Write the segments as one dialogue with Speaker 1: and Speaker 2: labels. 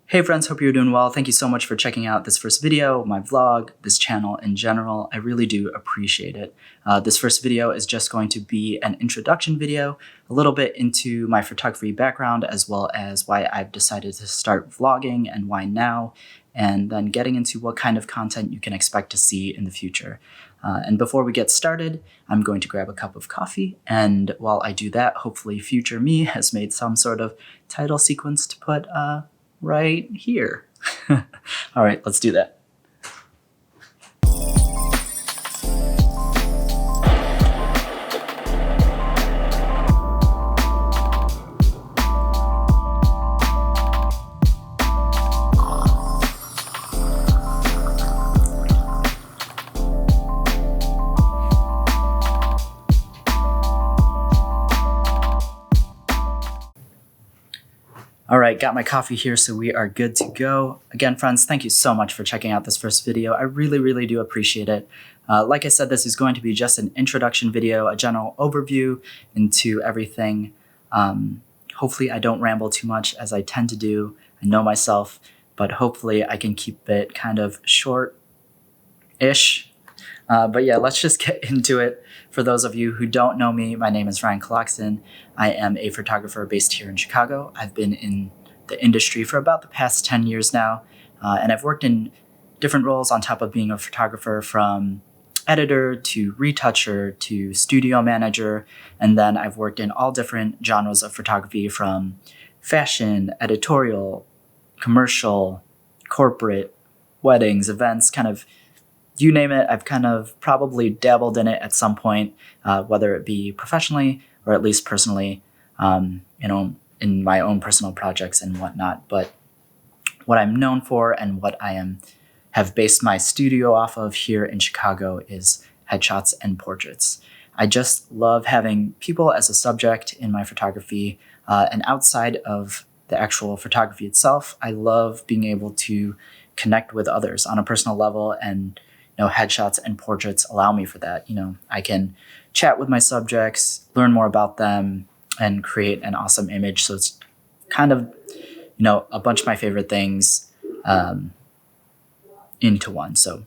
Speaker 1: Hey friends, hope you're doing well. Thank you so much for checking out this first video, my vlog, this channel in general. I really do appreciate it. This first video is just going to be an introduction video, a little bit into my photography background, as well as why I've decided to start vlogging and why now, and then getting into what kind of content you can expect to see in the future. And before we get started, I'm going to grab a cup of coffee, and while I do that, hopefully future me has made some sort of title sequence to put right here. All right, let's do that. All right, got my coffee here, so we are good to go. Again, friends, thank you so much for checking out this first video. I really do appreciate it. Like I said, this is going to be just an introduction video, a general overview into everything. Hopefully I don't ramble too much, as I tend to do. I know myself, but hopefully I can keep it kind of short-ish. But yeah, let's just get into it. For those of you who don't know me, my name is Ryan Clarkson. I am a photographer based here in Chicago. I've been in the industry for about the past 10 years now, and I've worked in different roles on top of being a photographer, from editor to retoucher to studio manager, and then I've worked in all different genres of photography, from fashion, editorial, commercial, corporate, weddings, events, kind of you name it. I've kind of probably dabbled in it at some point, whether it be professionally or at least personally, in my own personal projects and whatnot. But what I'm known for and what I have based my studio off of here in Chicago is headshots and portraits. I just love having people as a subject in my photography, and outside of the actual photography itself, I love being able to connect with others on a personal level, and headshots and portraits allow me for that. I can chat with my subjects, learn more about them, and create an awesome image. So it's kind of, a bunch of my favorite things into one. So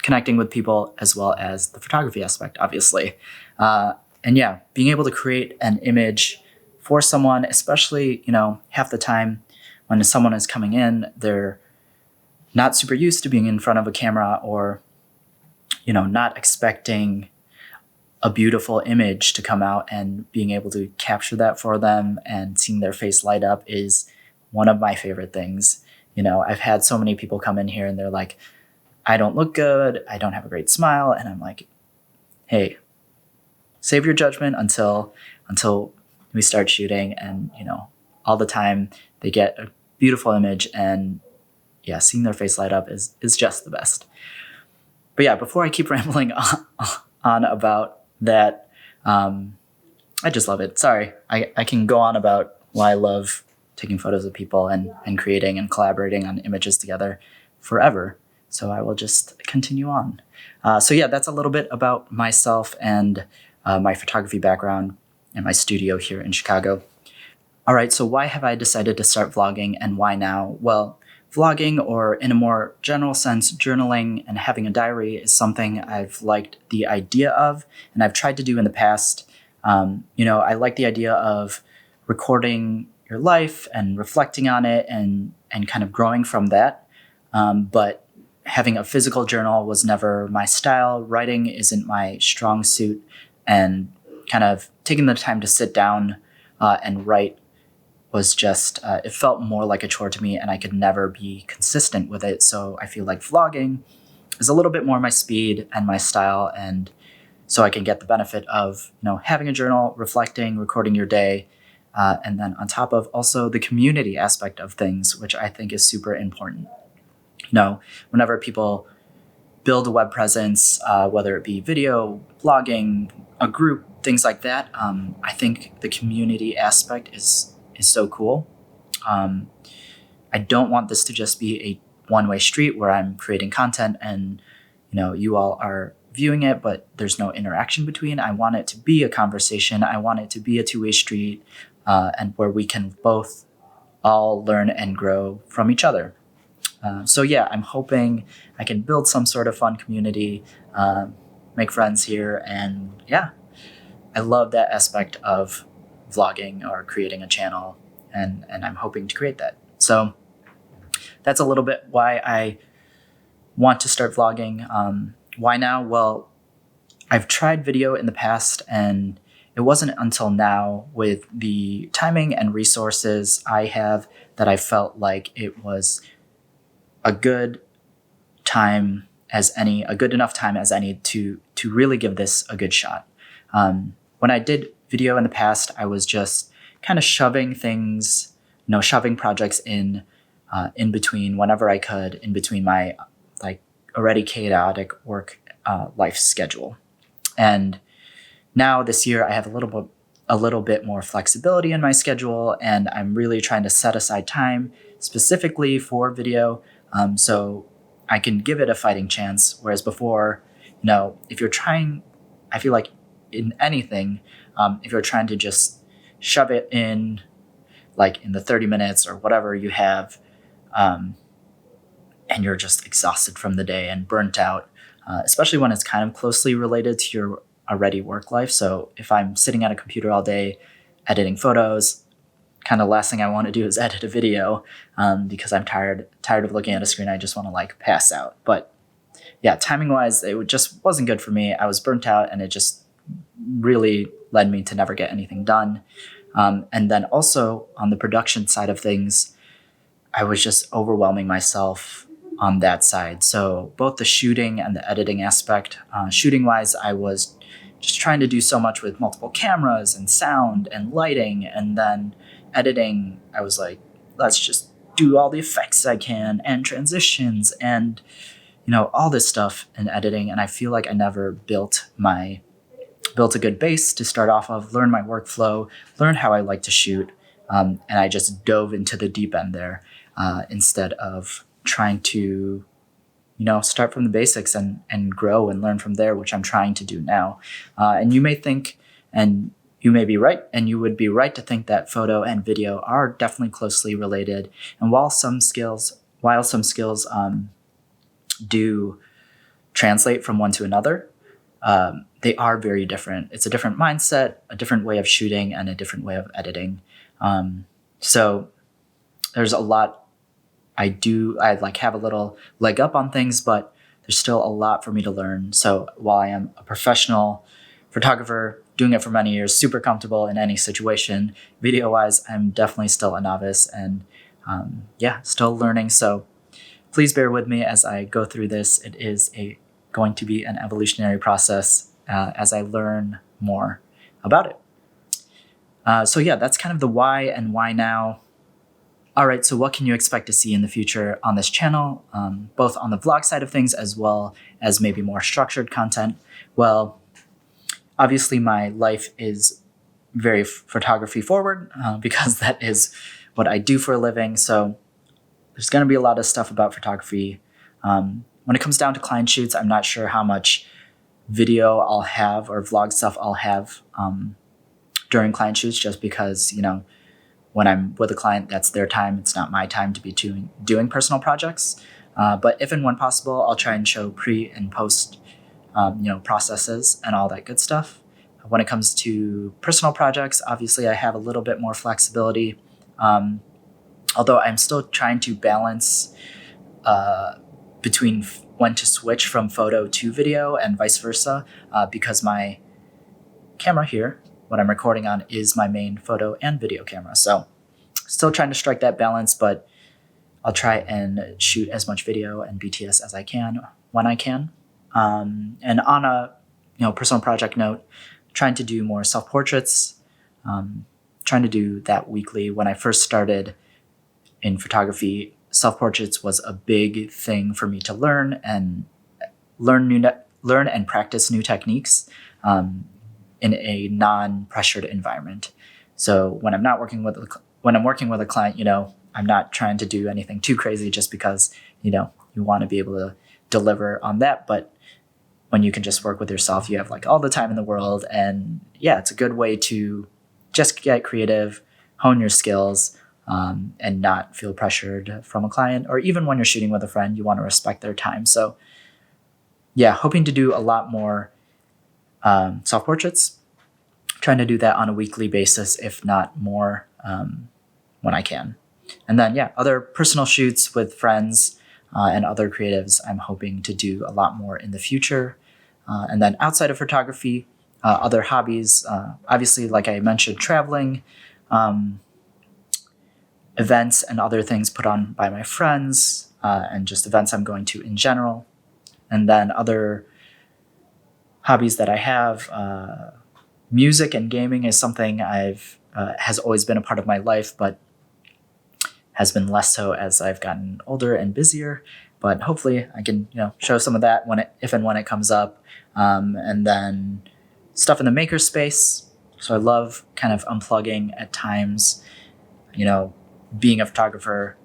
Speaker 1: connecting with people as well as the photography aspect, obviously. And yeah, being able to create an image for someone, especially, half the time when someone is coming in, they're not super used to being in front of a camera, or, not expecting a beautiful image to come out, and being able to capture that for them and seeing their face light up is one of my favorite things. I've had so many people come in here and they're like, I don't look good, I don't have a great smile. And I'm like, hey, save your judgment until we start shooting. And, all the time they get a beautiful image, and yeah, seeing their face light up is just the best. But yeah, before I keep rambling on about that, I just love it. Sorry, I can go on about why I love taking photos of people and creating and collaborating on images together forever. So I will just continue on. So yeah, that's a little bit about myself and my photography background and my studio here in Chicago. All right, so why have I decided to start vlogging, and why now? Well, vlogging, or in a more general sense, journaling and having a diary, is something I've liked the idea of, and I've tried to do in the past. I like the idea of recording your life and reflecting on it and kind of growing from that. But having a physical journal was never my style. Writing isn't my strong suit, and kind of taking the time to sit down and write was just, it felt more like a chore to me, and I could never be consistent with it. So I feel like vlogging is a little bit more my speed and my style, and so I can get the benefit of, having a journal, reflecting, recording your day, and then on top of also the community aspect of things, which I think is super important. Whenever people build a web presence, whether it be video, blogging, a group, things like that, I think the community aspect is so cool. I don't want this to just be a one-way street where I'm creating content and, you all are viewing it, but there's no interaction between. I want it to be a conversation. I want it to be a two-way street, and where we can both all learn and grow from each other. So yeah, I'm hoping I can build some sort of fun community, make friends here, and yeah, I love that aspect of vlogging or creating a channel, and I'm hoping to create that. So that's a little bit why I want to start vlogging. Why now? Well, I've tried video in the past, and it wasn't until now, with the timing and resources I have, that I felt like it was a good enough time as any to really give this a good shot. When I did video in the past, I was just kind of shoving projects in between whenever I could, in between my like already chaotic work life schedule. And now this year I have a little bit more flexibility in my schedule, and I'm really trying to set aside time specifically for video, so I can give it a fighting chance. Whereas before, if you're trying, I feel like in anything, if you're trying to just shove it in, like in the 30 minutes or whatever you have, and you're just exhausted from the day and burnt out, especially when it's kind of closely related to your already work life. So if I'm sitting at a computer all day editing photos, kind of last thing I want to do is edit a video, because I'm tired of looking at a screen. I just want to like pass out. But yeah, timing wise, it just wasn't good for me. I was burnt out, and it just really led me to never get anything done. And then also on the production side of things, I was just overwhelming myself on that side. So both the shooting and the editing aspect, shooting wise, I was just trying to do so much with multiple cameras and sound and lighting. And then editing, I was like, let's just do all the effects I can and transitions and, all this stuff in editing. And I feel like I never built a good base to start off of, learn my workflow, learn how I like to shoot. And I just dove into the deep end there, instead of trying to, start from the basics and grow and learn from there, which I'm trying to do now. And you may think, and you may be right, and you would be right to think that photo and video are definitely closely related. And while some skills do translate from one to another, they are very different. It's a different mindset, a different way of shooting, and a different way of editing. So there's a lot I have a little leg up on things, but there's still a lot for me to learn. So while I am a professional photographer, doing it for many years, super comfortable in any situation, video-wise, I'm definitely still a novice, and still learning. So please bear with me as I go through this. It is going to be an evolutionary process as I learn more about it. So yeah, that's kind of the why and why now. All right, so what can you expect to see in the future on this channel, both on the vlog side of things as well as maybe more structured content? Well, obviously my life is very photography forward, because that is what I do for a living. So there's going to be a lot of stuff about photography. When it comes down to client shoots, I'm not sure how much video I'll have or vlog stuff I'll have during client shoots, just because, when I'm with a client, that's their time. It's not my time to be doing personal projects. But if and when possible, I'll try and show pre and post, processes and all that good stuff. When it comes to personal projects, obviously I have a little bit more flexibility, although I'm still trying to balance between when to switch from photo to video and vice versa, because my camera here, what I'm recording on, is my main photo and video camera. So still trying to strike that balance, but I'll try and shoot as much video and BTS as I can when I can. And on a personal project note, trying to do more self-portraits, trying to do that weekly. When I first started in photography, self-portraits was a big thing for me to learn and practice new techniques in a non-pressured environment. So when I'm working with a client, I'm not trying to do anything too crazy, just because you want to be able to deliver on that. But when you can just work with yourself, you have like all the time in the world, and yeah, it's a good way to just get creative, hone your skills, and not feel pressured from a client. Or even when you're shooting with a friend, you want to respect their time. So yeah, hoping to do a lot more self-portraits, trying to do that on a weekly basis, if not more, when I can. And then, yeah, other personal shoots with friends and other creatives, I'm hoping to do a lot more in the future. And then outside of photography, other hobbies, obviously, like I mentioned, traveling, events and other things put on by my friends, and just events I'm going to in general. And then other hobbies that I have, music and gaming is something has always been a part of my life, but has been less so as I've gotten older and busier. But hopefully I can, show some of that if and when it comes up. And then stuff in the maker space. So I love kind of unplugging at times. Being a photographer,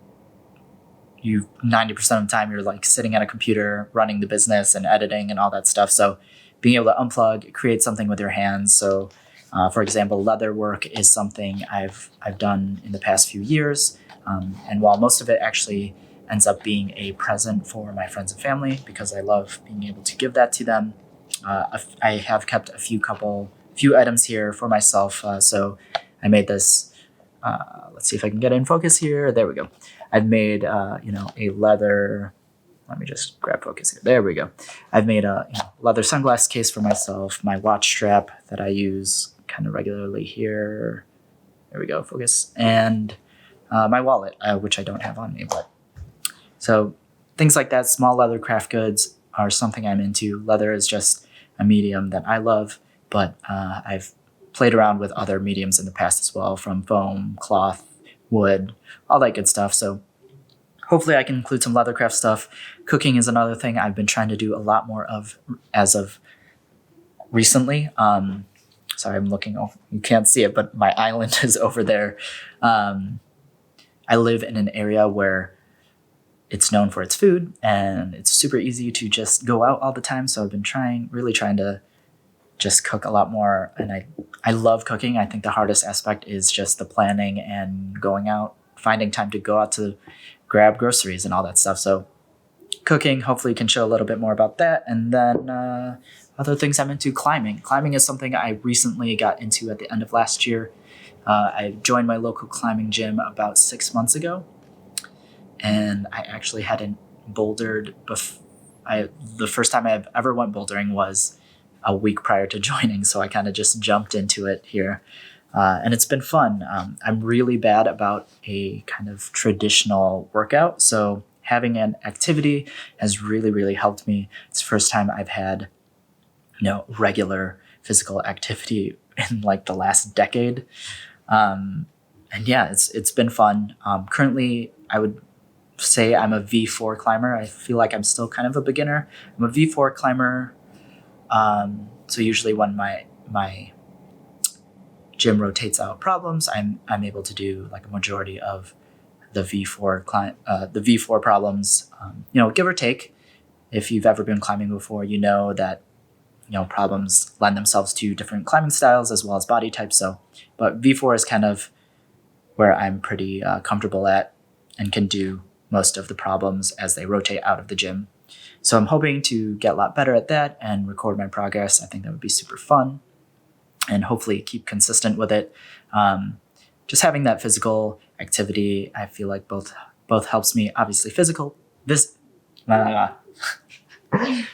Speaker 1: 90% of the time you're like sitting at a computer running the business and editing and all that stuff. So being able to unplug, create something with your hands. So for example, leather work is something I've done in the past few years. And while most of it actually ends up being a present for my friends and family, because I love being able to give that to them, I have kept a few items here for myself. So I made this, let's see if I can get it in focus here. There we go. I've made, a leather, let me just grab focus here. There we go. I've made a leather sunglass case for myself, my watch strap that I use kind of regularly here. There we go, focus. And my wallet, which I don't have on me. But so things like that, small leather craft goods are something I'm into. Leather is just a medium that I love, but I've played around with other mediums in the past as well, from foam, cloth, wood, all that good stuff. So hopefully I can include some leathercraft stuff. Cooking is another thing I've been trying to do a lot more of as of recently. Sorry, I'm looking over. You can't see it, but my island is over there. I live in an area where it's known for its food, and it's super easy to just go out all the time. So I've been really trying to just cook a lot more. And I love cooking. I think the hardest aspect is just the planning and going out, finding time to go out to grab groceries and all that stuff. So cooking, hopefully can show a little bit more about that. And then other things I'm into, climbing. Climbing is something I recently got into at the end of last year. I joined my local climbing gym about 6 months ago. And I actually hadn't bouldered the first time I ever went bouldering was a week prior to joining. So I kind of just jumped into it here. And it's been fun. I'm really bad about a kind of traditional workout. So having an activity has really, really helped me. It's the first time I've had, regular physical activity in like the last decade. And yeah, it's been fun. Currently, I would say I'm a V4 climber. I feel like I'm still kind of a beginner. I'm a V4 climber. So usually when my gym rotates out problems, I'm able to do like a majority of the V4 problems, give or take. If you've ever been climbing before, you know that problems lend themselves to different climbing styles as well as body types. But V4 is kind of where I'm pretty comfortable at and can do most of the problems as they rotate out of the gym. So I'm hoping to get a lot better at that and record my progress. I think that would be super fun, and hopefully keep consistent with it. Just having that physical activity, I feel like both helps me. Obviously,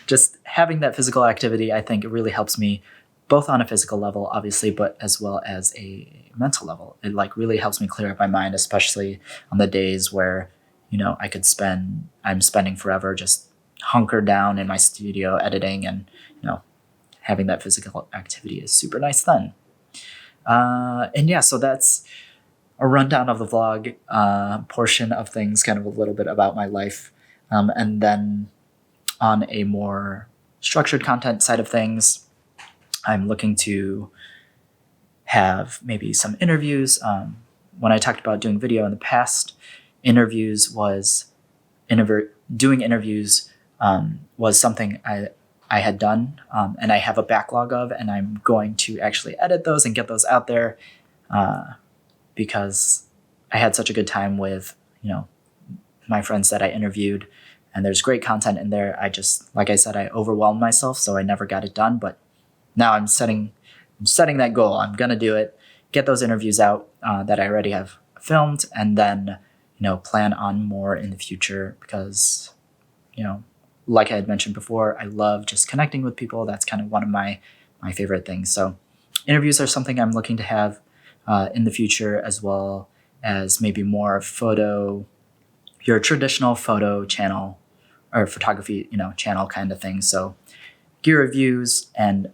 Speaker 1: just having that physical activity, I think it really helps me both on a physical level, obviously, but as well as a mental level. It like really helps me clear up my mind, especially on the days where, I'm spending forever just hunkered down in my studio editing, and, having that physical activity is super nice then. And yeah, so that's a rundown of the vlog portion of things, kind of a little bit about my life. And then on a more structured content side of things, I'm looking to have maybe some interviews. When I talked about doing video in the past, doing interviews was something I had done, and I have a backlog of, and I'm going to actually edit those and get those out there because I had such a good time with, my friends that I interviewed, and there's great content in there. Like I said, I overwhelmed myself, so I never got it done. But now I'm setting that goal. I'm going to do it, get those interviews out that I already have filmed, and then, plan on more in the future because, like I had mentioned before, I love just connecting with people. That's kind of one of my favorite things. So interviews are something I'm looking to have in the future, as well as maybe more your traditional photo channel or photography, channel kind of thing. So gear reviews and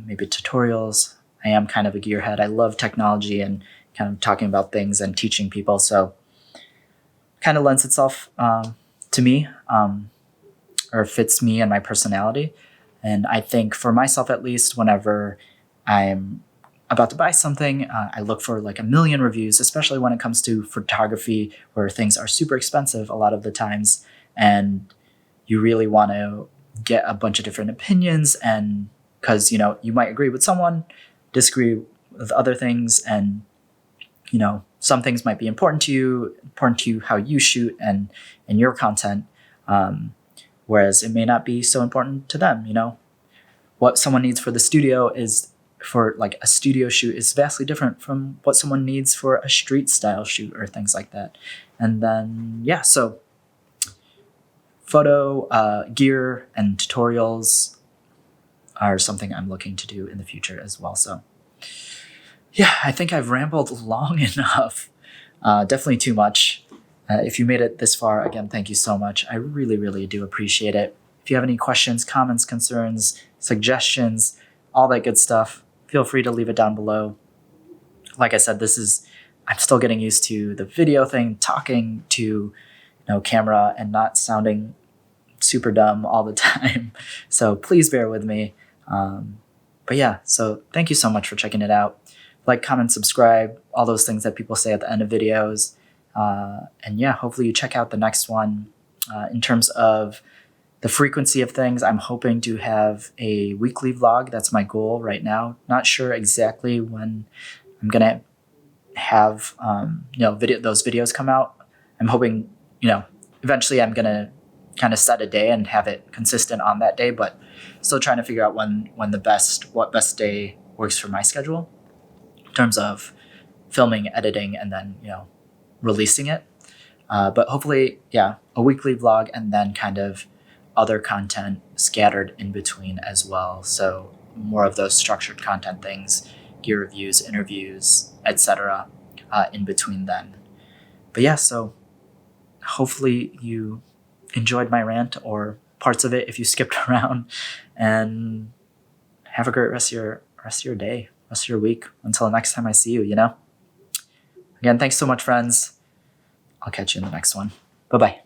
Speaker 1: maybe tutorials. I am kind of a gearhead. I love technology and kind of talking about things and teaching people. So kind of lends itself to me or fits me and my personality. And I think for myself, at least, whenever I'm about to buy something, I look for like a million reviews, especially when it comes to photography where things are super expensive a lot of the times. And you really want to get a bunch of different opinions, and because, you might agree with someone, disagree with other things, and, some things might be important to you how you shoot and your content. Whereas it may not be so important to them. What someone needs for the studio is for like a studio shoot is vastly different from what someone needs for a street style shoot or things like that. And then, so photo, gear, and tutorials are something I'm looking to do in the future as well. So I think I've rambled long enough, definitely too much. If you made it this far, again, thank you so much. I really, really do appreciate it. If you have any questions, comments, concerns, suggestions, all that good stuff, feel free to leave it down below. Like I said, I'm still getting used to the video thing, talking to, camera and not sounding super dumb all the time. So please bear with me. So thank you so much for checking it out. Like, comment, subscribe, all those things that people say at the end of videos. Hopefully you check out the next one. In terms of the frequency of things, I'm hoping to have a weekly vlog. That's my goal right now. Not sure exactly when I'm going to have, those videos come out. I'm hoping, eventually I'm going to kind of set a day and have it consistent on that day, but still trying to figure out what best day works for my schedule in terms of filming, editing, and then, releasing it. But hopefully, a weekly vlog and then kind of other content scattered in between as well. So more of those structured content things, gear reviews, interviews, etc. In between then. But so hopefully you enjoyed my rant or parts of it if you skipped around, and have a great rest of your day, rest of your week, until next time I see you, Again, thanks so much, friends. I'll catch you in the next one. Bye-bye.